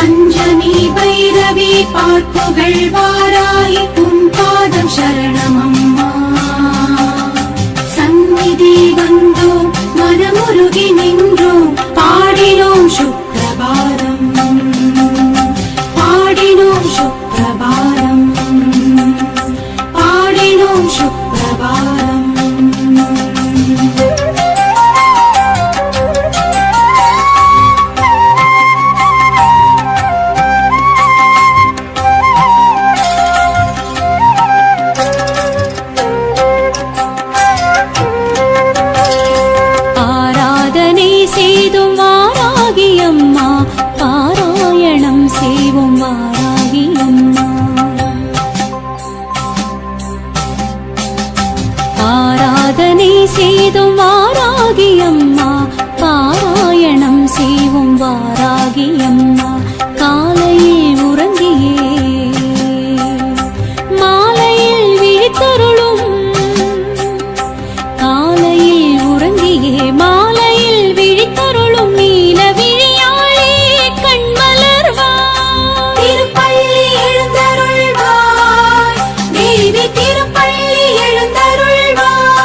பஞ்சமி பைரவி பார்ப்புகள் வாராய் உன் பாதம் சரணமம்மா. சந்நிதி வந்தோம் மனமுருகி நின்றோம் பாடினோம் சுப்ரபாரம் பாடினோம் சுப்ரபாரம் பாடினோம் சுப்ரபாரம். செய்தும் வாராகியம்மா பாராயணம் செய்வோம் வாராகியம்மா. ஆராதனை செய்தும் வாராகியம்மா பாராயணம் செய்வோம் வாராகியம்மா. காலையில் உறங்கியே மாலையில் விழித்தருளும் காலையில் உறங்கியே மாலையில் விழித்தருளும் நீல விழியாளே கண்மலர்வாய். திருப்பள்ளி எழுந்தருள்வாய் தேவி திருப்பள்ளி எழுந்தருள்வாய்.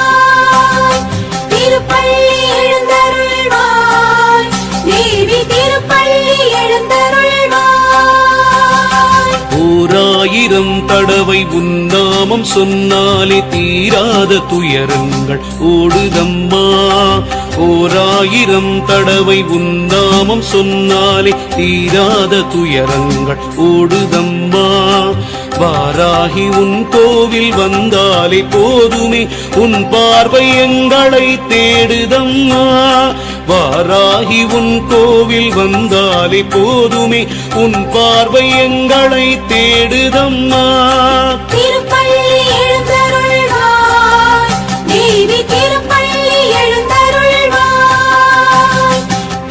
திருப்பள்ளி எழுந்தருள்வாய் தேவி திருப்பள்ளி எழுந்தருள்வாய். ஓராயிரம் தடவை உன்னாமம் சொன்னாலே தீராத துயரங்கள் ஓடுதம்மா. ஓராயிரம் தடவை உன்னாமம் சொன்னாலே தீராத துயரங்கள் ஓடுதம்மா. வாராகி உன் கோவில் வந்தாலே போதுமே உன் பார்வை எங்களை தேடுதம்மா. வாராகி உன் கோவில் வந்தாலே போதுமே உன் பார்வை எங்களை தேடுதம்மா. திருப்பள்ளி எழுந்தருள்வாய் தேவி திருப்பள்ளி எழுந்தருள்வாய்.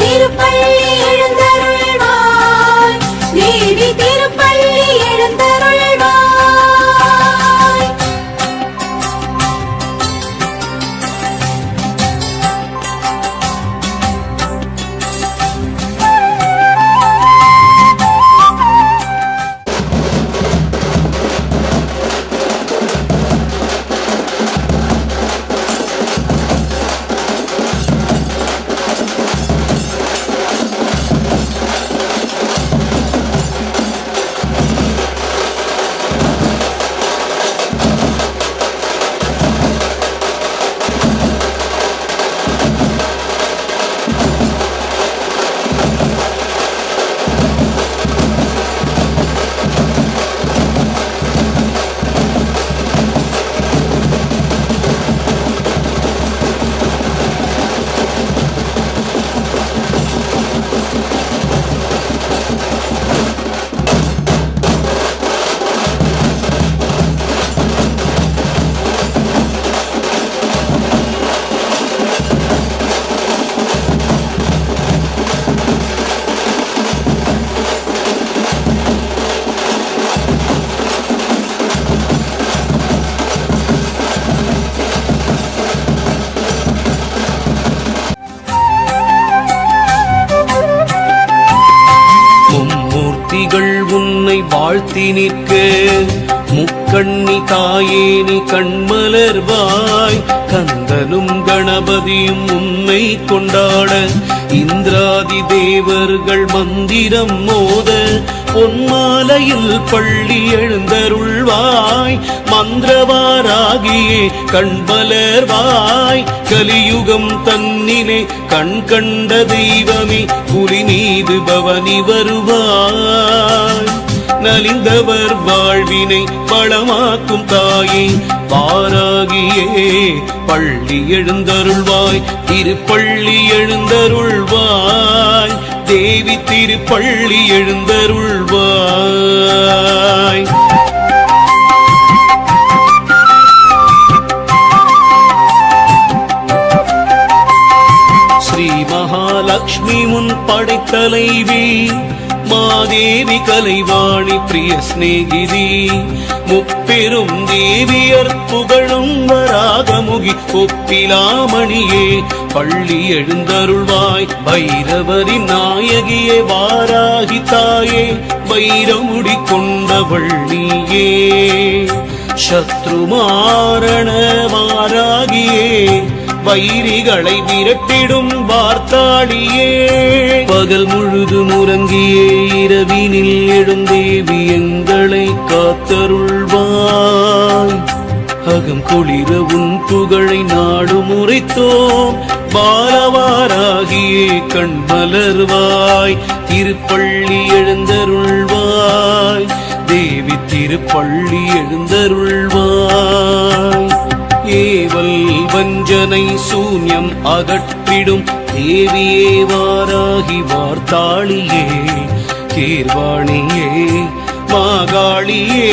திருப்பள்ளி எழுந்தருள்வாய் தேவி திருப்பள்ளி எழுந்தருள்வாய். உன்னை வாழ்த்தி நிற்க முக்கண்ணி தாயேனி கண்மலர்வாய். கந்தனும் கணபதியும் உன்னை கொண்டாட இந்திராதி தேவர்கள் மந்திரம் மோத பொன்மாலையில் பள்ளி எழுந்தருள்வாய். மந்திரவாராகியே கண்மலர்வாய். கலியுகம் தன்னிலே கண் கண்ட தெய்வமே புலி மீது பவனி வருவாய். நலிந்தவர் வாழ்வினை பழமாக்கும் தாயே வாராகியே பள்ளி எழுந்தருள்வாய். திருப்பள்ளி எழுந்தருள்வாய் தேவி திருப்பள்ளி எழுந்தருள்வாய். ஸ்ரீ மகாலட்சுமி முன் படைத்தலைவி மாதேவி கலைவாணி பிரிய சிநேகிதி முப்பெரும் தேவியர் புகழும் வராகமுகி ஒப்பிலாமணியே பள்ளி எழுந்தருள்வாய் பைரவரின் நாயகியே வாராகி தாயே வைரமுடி கொண்டவள் நீயே சத்ருமாரண வாராகியே வைரிகளை விரட்டிடும் வார்த்தாளியே பகல் முழுதும் உறங்கியே இரவினில் எழுந்தேவி எங்களை காத்தருள்வாய் அகம் குளிர உன் புகழை நாடு முறைத்தோம் பாலவாராகியே கண் மலர்வாய் திருப்பள்ளி எழுந்தருள்வாய் தேவி திருப்பள்ளி எழுந்தருள்வாய் ஏவல் வஞ்சனை சூன்யம் அகற்றிடும் தேவியே வாராகி வார்த்தாளியே கீர்வாணியே மாகாளியே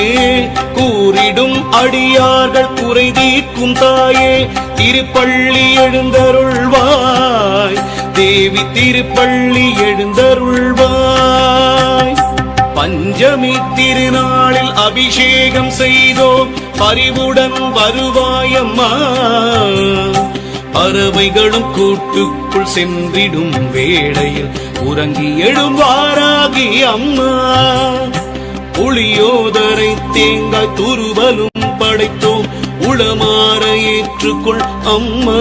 கூறிடும் அடியார்கள் குறை தீர்க்கும் தாயே திருப்பள்ளி எழுந்தருள்வாய் தேவி திருப்பள்ளி எழுந்தருள்வாய் பஞ்சமி திருநாளில் அபிஷேகம் செய்தோம் பரிவுடன் வருவாயம்மா பறவைகளும் கூட்டுக்குள் சென்றிடும் வேளையில் உறங்கி எழுவாராகி அம்மா புளியோதரை தேங்காய் துருவலும் படைத்தோம் உளமாற ஏற்றுக்கொள் அம்மா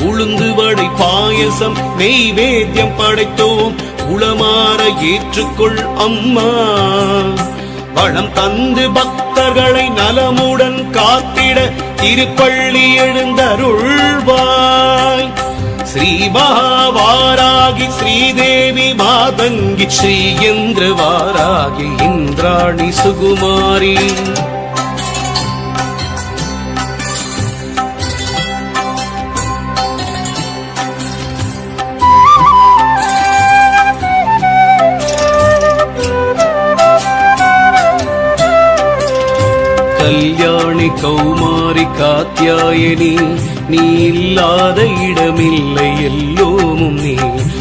உளுந்து வடை பாயசம் நெய்வேத்தியம் படைத்தோம் உளமாற ஏற்றுக்கொள் அம்மா பழம் தந்து பக்தர்களை நலமுடன் காத்திட திருப்பள்ளி எழுந்தருள்வாய் ஸ்ரீ மகாவாராகி ஸ்ரீதேவி மாதங்கி ஸ்ரீயந்திர வாராகி இந்திராணி சுகுமாரி கல்யாணி கௌமாரி காத்யாயனி நீ இல்லாத இடமில்லை எல்லோமும் நீ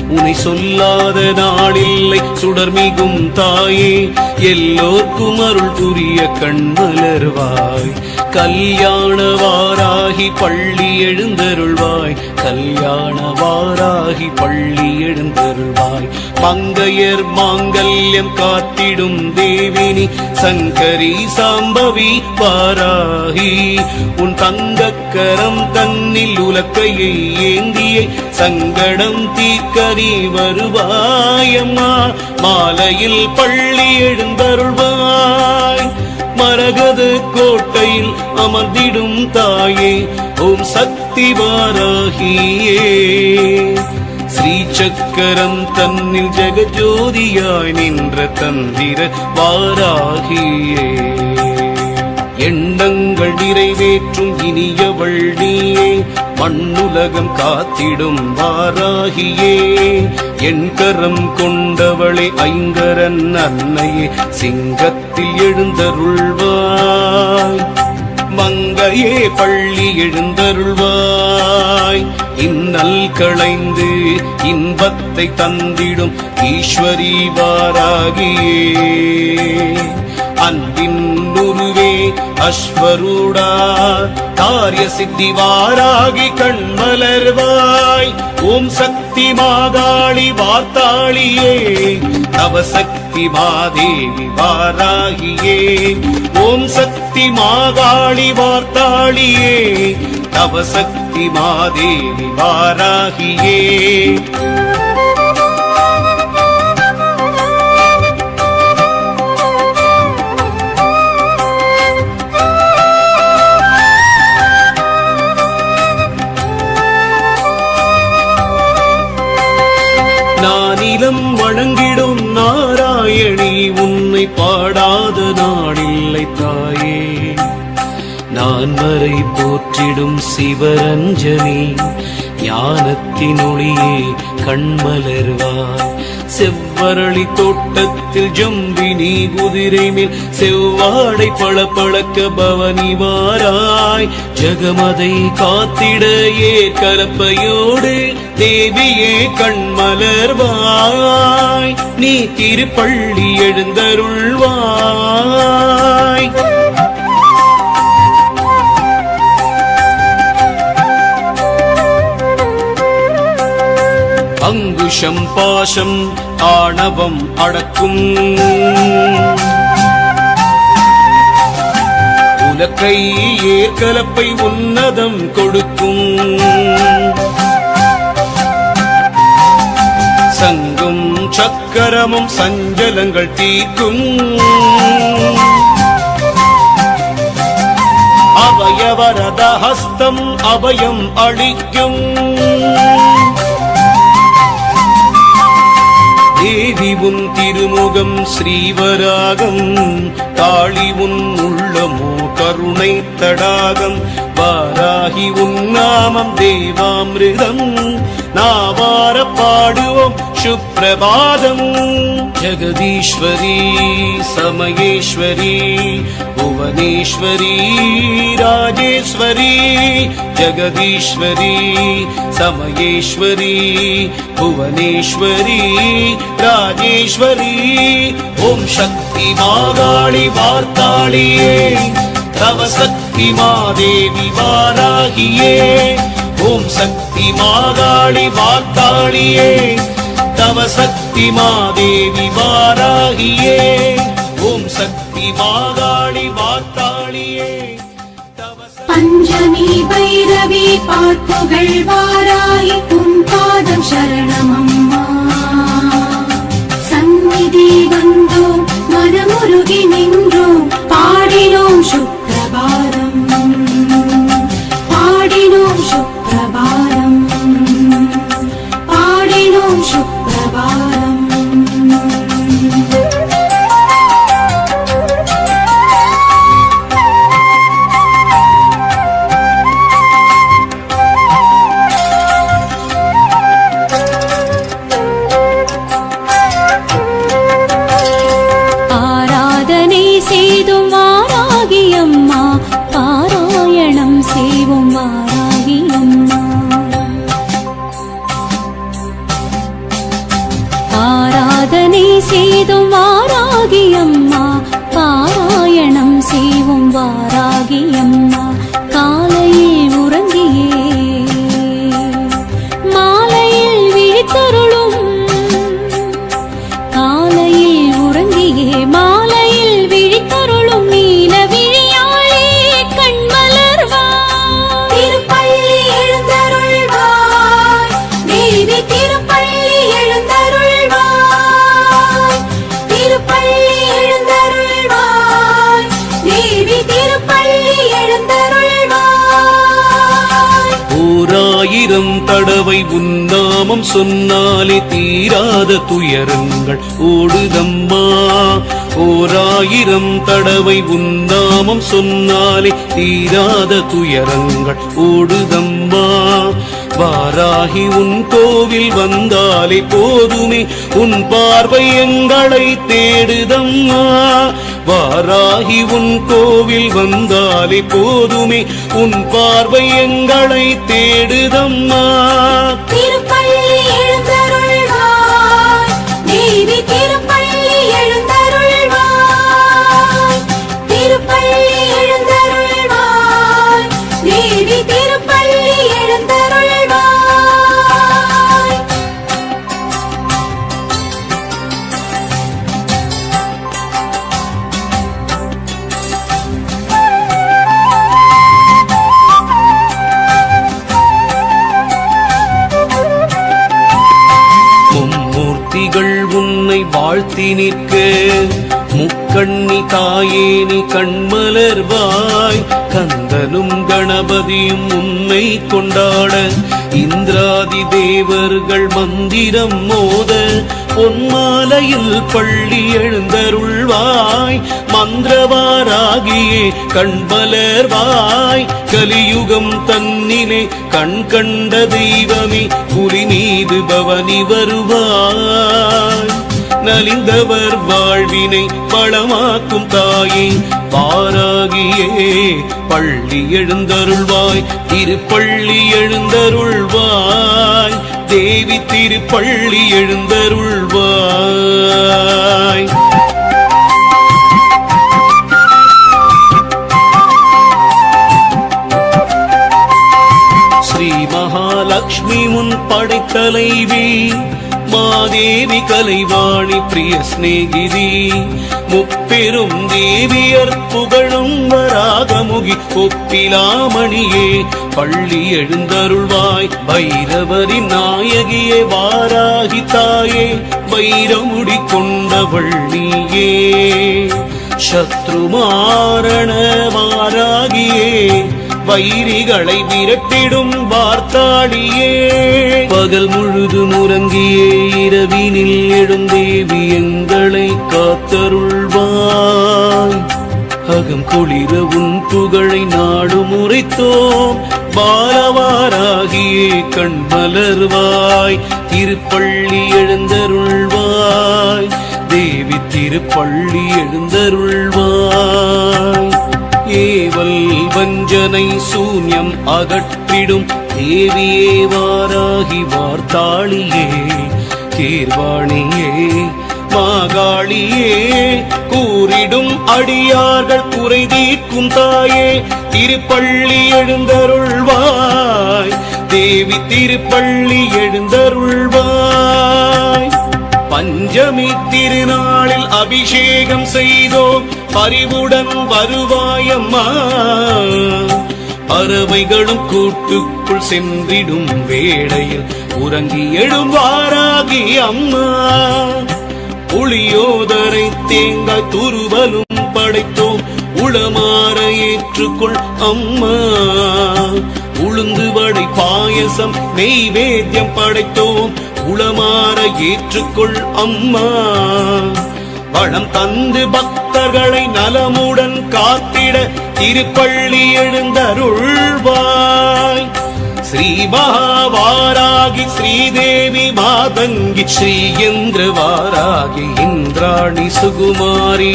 உன்னை சொல்லாத நாளில்லை சுடர்மிகும் தாயே எல்லோர்க்கும் அருள் புரிய கண்மலர்வாய் கல்யாண வாராகி பள்ளி எழுந்தருள்வாய் கல்யாண வாராகி பள்ளி எழுந்தருள்வாய் மங்கையர் மாங்கல்யம் காத்திடும் தேவினி சங்கரி சாம்பவி வாராகி உன் தங்கக்கரம் தன்னில் உலக்கையை ஏந்தியே சங்கடம் தீர்க்கரி வருவாயம்மா மாலையில் பள்ளி எழுந்தருள்வாய் மரகத கோட்டையில் அமர்ந்திடும் தாயே ஓம் சக்தி வாராகியே ஸ்ரீ சக்கரம் தன்னில் ஜெகஜோதியாய் நின்ற தந்திர வாராகியே எண்ணங்கள் நிறைவேற்றும் இனியவள் நீயே மண்ணுலகம் காத்திடும் வாராகியே என் கரம் கொண்டவளே ஐங்கரன் அன்னையே சிங்கத்தில் எழுந்தருள்வாய் மங்கையே பள்ளி எழுந்தருள்வாய் இன்னல் களைந்து இன்பத்தை தந்திடும் ஈஸ்வரி வாராகியே அன்பின் உருவே அஸ்வரூடா காரிய சித்தி வாராகி கண்மலர்வாய் ஓம் சக்தி மாகாளி வார்த்தாளியே நவசக்தி மாதேவி வாராகியே ஓம் சக்தி மாகாளி வார்த்தாளியே நவசக்தி மாதேவி வாராகியே நானிலம் வணங்கிடும் நாராயணி உன்னை பாடாத நாளில்லை தாயே நான் வரை போற்றிடும் சிவரஞ்சனி ஞானத்தின் ஒளியே கண்மலர்வாய் செவ்வரளி தோட்டத்தில் ஜம்பினி குதிரை மேல் செவ்வாடை பளபளக்க பவனி வாராய். ஜகமதை காத்திட ஏற்கலப்பையோடு தேவியே கண்மலர்வாய். நீ திருப்பள்ளி எழுந்தருள்வாய். அங்குஷம் பாசம் ஆணவம் அடக்கும் உலக்கை ஏற்கலப்பை உன்னதம் கொடுக்கும். சங்கும் சக்கரமும் சஞ்சலங்கள் தீர்க்கும். அபயவரத ஹஸ்தம் அபயம் அளிக்கும். தேவி உன் திருமுகம் ஸ்ரீவராகம், காளி உன் உள்ளமோ கருணை தடாகம். வாராகி உன் நாமம் தேவாமிருதம், நாவார பாடுவோம் சுப்ரபாதம். ஜெகதீஸ்வரி சமயேஸ்வரி புவனேஸ்வரி ராஜேஸ்வரி. ஜெகதீஸ்வரி சமயேஸ்வரி புவனேஸ்வரி ராஜேஸ்வரி. ஓம் சக்தி மாகாளி வார்த்தாளியே, தவ சக்தி மாதேவி வாராகியே. ஓம் சக்தி மாகாளி வார்த்தாளியே, தவ சக்தி மாதேவி வாராகியே. ஓம் சக்தி மாகாளி வார்த்தாளியே. பஞ்சமி பைரவி பார்ப்புகள் வாராய், உன் பாதம் சரணமம்மா. சந்நிதி வந்தோம் மனமுருகி நின்றோம், பாடினோம் சுப்ரபாதம், பாடினோம் சுப்ரபாதம், பாடினோம் சுப்ரபாதம். ஆராதனை செய்தும் வாராகி அம்மா, பாராயணம் செய்வோம் வாராகி அம்மா. ஆராதனை செய்தும் வாராகி அம்மா, பாராயணம் செய்வோம் வாராகி அம்மா. காலையில் உறங்கியே மாலையில் விழித்தருளும், காலையில் உறங்கியே மாலையில் விழித்தருளும் நீல விழியாளே கண்மலர்வாய். திருப்பள்ளி எழுந்தருள்வாய், தேவி திருப்பள்ளி எழுந்தருள்வாய். திருப்பள்ளி எழுந்தருள்வாய், தேவி திருப்பள்ளி எழுந்தருள்வாய். ஓராயிரம் தடவை உன்னாமம் சொன்னாலே தீராத துயரங்கள் ஓடுதம்மா. ஓராயிரம் தடவை உன்னாமம் சொன்னாலே தீராத துயரங்கள் ஓடுதம்மா. வாராகி உன் கோவில் வந்தாலே போதுமே, உன் பார்வை எங்களை தேடுதம்மா. வாராகி உன் கோவில் வந்தாலே போதுமே, உன் பார்வை எங்களை தேடுதம்மா. திருப்பள்ளி எழுந்தருள்வாய், தேவி திருப்பள்ளி எழுந்தருள்வாய். திருப்பள்ளி எழுந்தருள்வாய், தேவி திருப்பள்ளி எழுந்தருள்வாய். மும்மூர்த்திகள் உன்னை வாழ்த்தி நிற்க, முக்கண்ணி தாயே நீ கண்மலர்வாய். கந்தனும் கணபதியும் உன்னை கொண்டாட, இந்திராதி தேவர்கள் மந்திரம் மோத, பொன்மாலையில் பள்ளி எழுந்தருள்வாய் மந்திரவாராகியே கண்மலர்வாய் கலியுகம் தன்னிலே கண் கண்ட தெய்வமே புலி மீது பவனி வருவாய் நலிந்தவர் வாழ்வினை பழமாக்கும் தாயே வாராகியே பள்ளி எழுந்தருள்வாய் திருப்பள்ளி எழுந்தருள்வாய் தேவி திருப்பள்ளி எழுந்தருள்வாய் ஸ்ரீ மகாலட்சுமி முன் படைத்தலைவி மாதேவி கலைவாணி பிரிய சிநேகிதி முப்பெரும் தேவியர் புகழும் வராகமுகி ஒப்பிலாமணியே பள்ளி எழுந்தருள்வாய் பைரவரின் நாயகியே வாராகி தாயே வைரமுடி கொண்டவள் நீயே சத்ருமாரண வாராகியே வைரிகளை விரட்டிடும் வார்த்தாளியே பகல் முழுதும் உறங்கியே இரவினில் எழுந்தேவி எங்களை காத்தருள்வாய் அகம் குளிர உன் புகழை நாடு முறைத்தோம் பாலவாராகியே கண்மலர்வாய் திருப்பள்ளி எழுந்தருள்வாய் தேவி திருப்பள்ளி எழுந்தருள்வாய் ஏவல் வஞ்சனை சூன்யம் அகற்றிடும் தேவியே வாராகி வார்த்தாளியே கீர்வாணியே மாகாளியே கூறிடும் அடியார்கள் குறை தீர்க்கும் தாயே திருப்பள்ளி எழுந்தருள்வாய் தேவி திருப்பள்ளி எழுந்தருள்வாய் பஞ்சமி திருநாளில் அபிஷேகம் செய்தோம் பரிவுடன் வருவாயம்மா பறவைகளும் கூட்டுக்குள் சென்றிடும் வேளையில் உறங்கி எழுவாராகி அம்மா புளியோதரை தேங்காய் துருவலும் படைத்தோம் உளமாற ஏற்றுக்கொள் அம்மா உளுந்து வடை பாயசம் நெய்வேத்தியம் படைத்தோம் உளமாற ஏற்றுக்கொள் அம்மா வளம் தந்து பக்தர்களை நலமுடன் காத்திட திருப்பள்ளி எழுந்தருள்வாய் ஸ்ரீ மகாவாராகி ஸ்ரீதேவி மாதங்கி ஸ்ரீயந்திர வாராகி இந்திராணி சுகுமாரி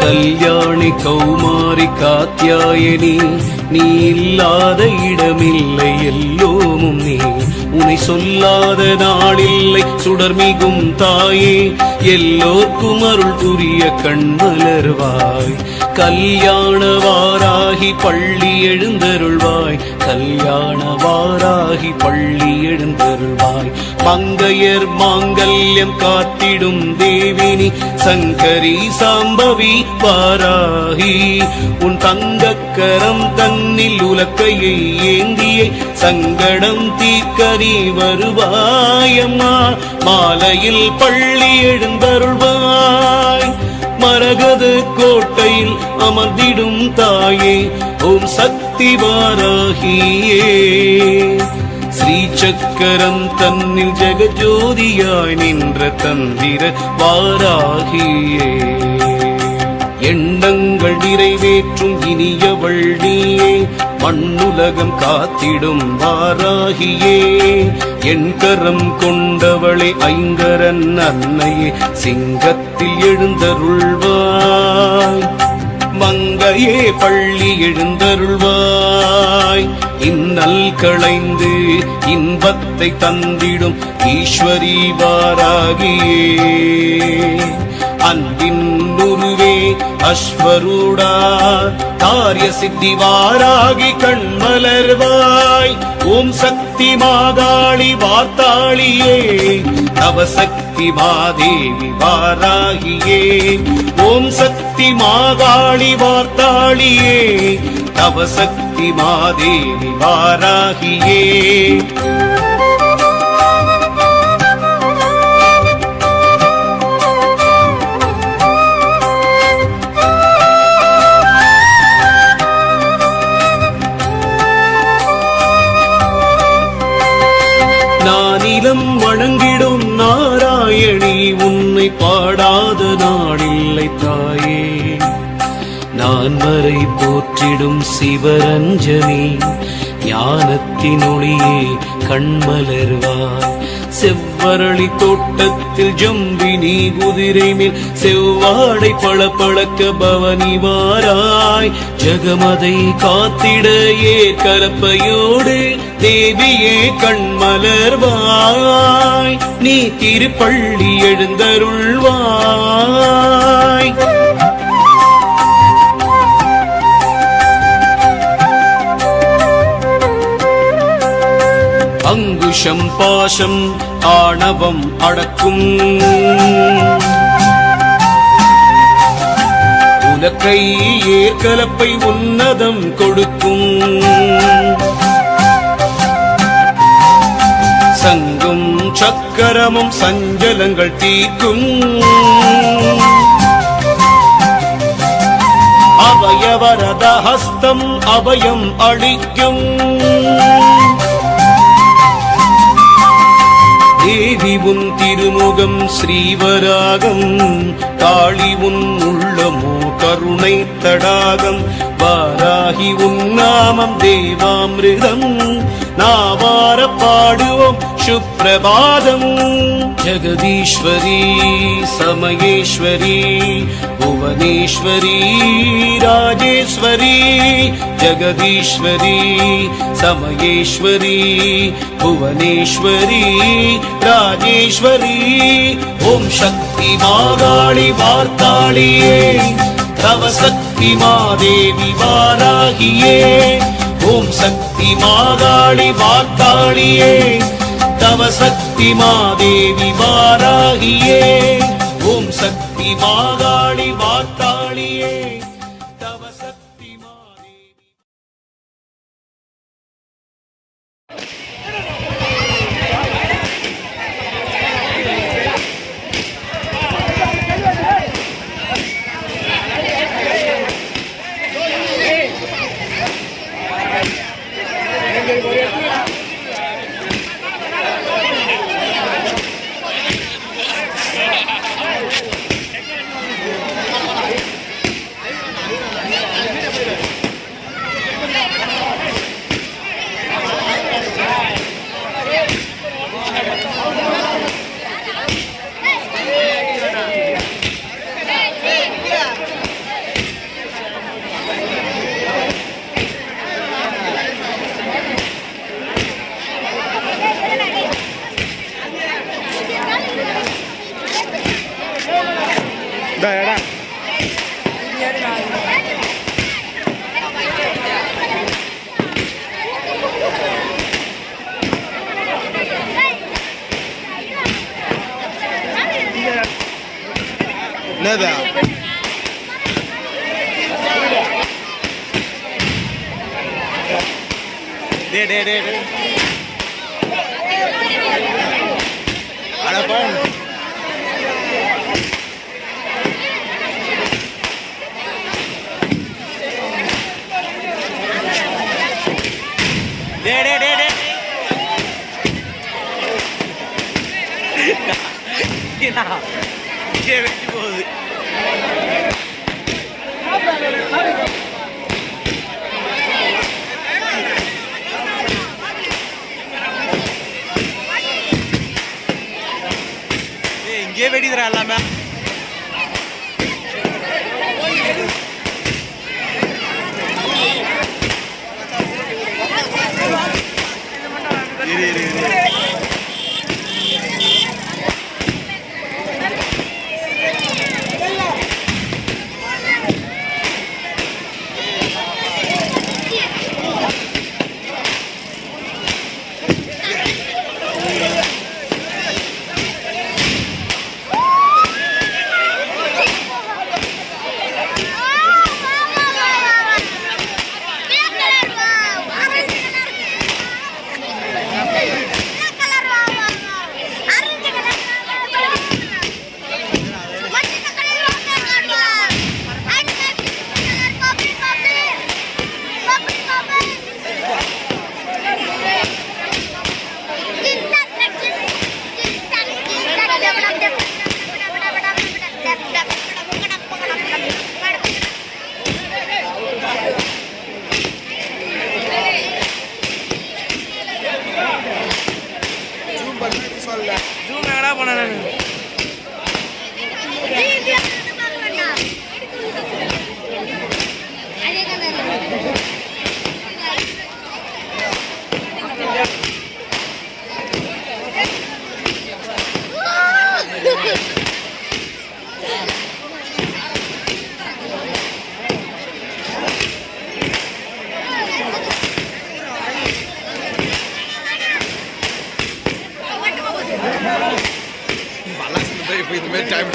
கல்யாணி கௌமாரி காத்யாயனி நீ இல்லாத இடமில்லை எல்லோமும் நீ உனை சொல்லாத நாளில்லை சுடர்மிகும் தாயே எல்லோர்க்கும் அருள் புரிய கண்மலர்வாய் கல்யாண வாராகி பள்ளி எழுந்தருள்வாய் கல்யாண வாராகி பள்ளி எழுந்தருள்வாய் மங்கையர் மாங்கல்யம் காத்திடும் தேவினி சங்கரி சாம்பவி வாராகி உன் தங்கக்கரம் தன்னில் உலக்கையை ஏந்தியே சங்கடம் தீர்க்கரி வருவாயம்மா மாலையில் பள்ளி எழுந்தருள்வாய் மரகத கோட்டையில் அமர்ந்திடும் தாயே ஓம் சக்தி வாராகியே ஸ்ரீ சக்கரம் தன்னில் ஜெகஜோதியாய் நின்ற தந்திர வாராகியே எண்ணங்கள் நிறைவேற்றும் இனியவள் நீயே மண்ணுலகம் காத்திடும் வாராகியே என் கரம் கொண்டவளே ஐங்கரன் அன்னையே சிங்கத்தில் எழுந்தருள்வாய் மங்கையே பள்ளி எழுந்தருள்வாய் இன்னல் களைந்து இன்பத்தை தந்திடும் ஈஸ்வரி வாராகியே அன்பின் உருவே அஸ்வரூடா காரிய சித்தி வாராகி கண்மலர்வாய் ஓம் சக்தி மாகாளி வார்த்தாளியே நவசக்தி மாதேவி வாராகியே ஓம் சக்தி மாகாளி வார்த்தாளியே நவசக்தி மாதேவி வாராகியே நானிலம் வணங்கிடும் நாராயணி உன்னை பாடாத நாளில்லை தாயே. நான் வரை போற்றிடும் சிவரஞ்சனி ஞானத்தின் ஒளியே கண்மலர்வாய். செவ்வரளி தோட்டத்தில் ஜம்பினி குதிரை மேல் செவ்வாடை பளபளக்க பவனி வாராய். ஜகமதை காத்திட ஏற்கலப்பையோடு தேவியே கண்மலர்வாய். நீ திருப்பள்ளி எழுந்தருள்வாய். அங்குஷம் பாசம் ஆணவம் அடக்கும் உலக்கை ஏற்கலப்பை உன்னதம் கொடுக்கும். சங்கும் சக்கரமும் சஞ்சலங்கள் தீர்க்கும். அபயவரத ஹஸ்தம் அபயம் அளிக்கும். தேவி உன் திருமுகம் ஸ்ரீவராகம், காளி உன் உள்ளமோ கருணை தடாகம். வாராகி உன் நாமம் தேவாமிருதம், நாவார பாடுவோம் சுப்ரபாதம். ஜெகதீஸ்வரி சமயேஸ்வரி புவனேஸ்வரி ராஜேஸ்வரி. ஜெகதீஸ்வரி சமயேஸ்வரி புவனேஸ்வரி ராஜேஸ்வரி. ஓம் சக்தி மாகாளி வார்த்தாளியே, தவ சக்தி மாதேவி வாராகியே. ஓம் சக்தி மாகாளி வார்த்தாளியே, தவ சக்தி மாதேவி வாராகியே. ஓம் சக்தி மாகாளி வார்த்தாளியே, தவ சக்தி Madevi. Nada. De. Ada apa? De. Kena. Cewek போகுது. இங்கே வெடிதுரா எல்லாமே. சொல்ல ஜூம் எங்கடா போன நான் இப்போ இந்த மாதிரி டைம்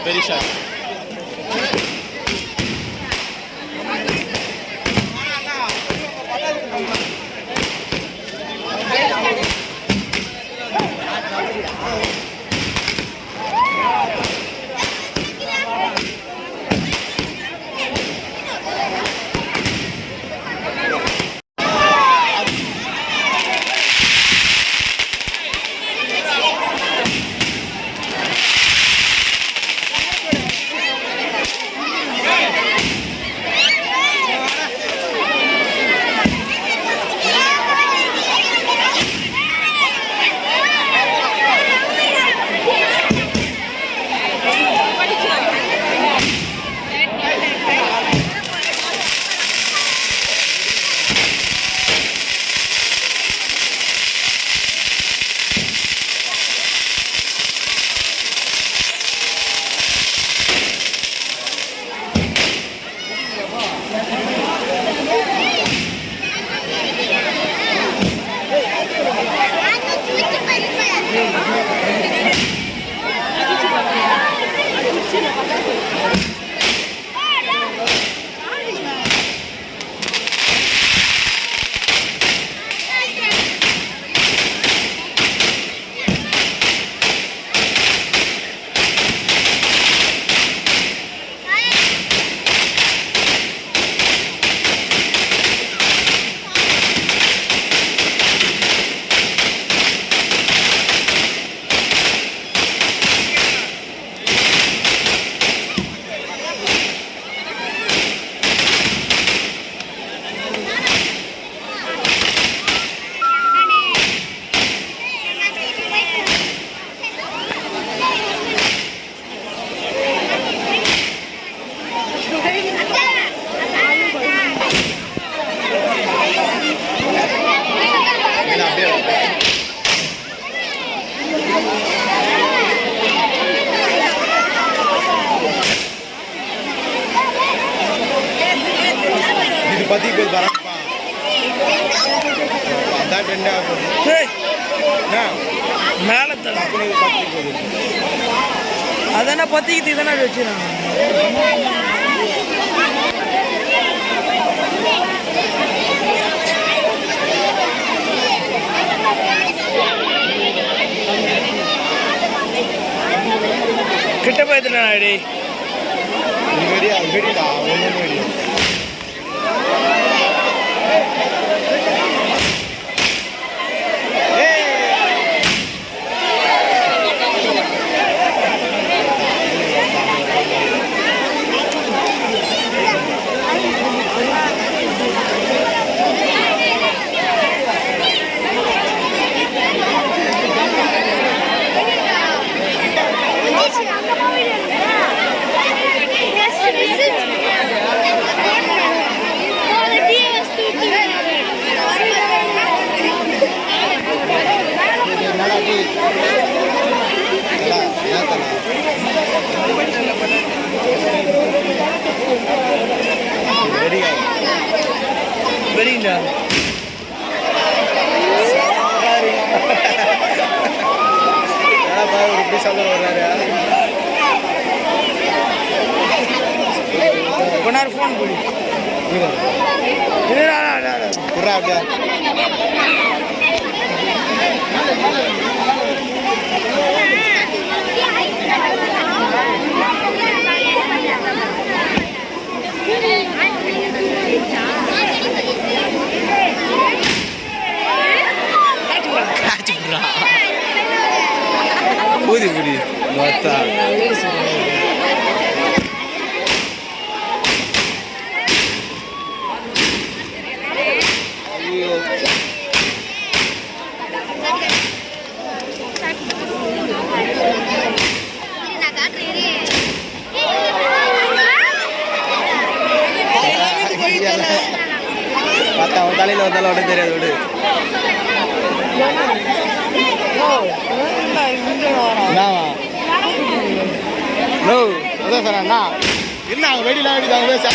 பெரிசா பத்தி போய் வரப்பா அதான் ரெண்டாவது மேலே அதானே பத்திக்கிட்டு தானே வச்சுருக்காங்க கிட்ட போயதுல நாடி வெடியா வெடிடா ஒன்றும் வெடியா வெடிங்களா இப்படி சொல்ல வர்றாரு கொஞ்ச நேரம் ஃபோன் போடி புறா அப்படியா பார்த்தா அவன் தலையில் வந்தாலும் உடனே தெரியாது விடு. என்னவா நோ அதான் சார் அண்ணா என்ன அவங்க வெடிலாம் வெடிதாங்க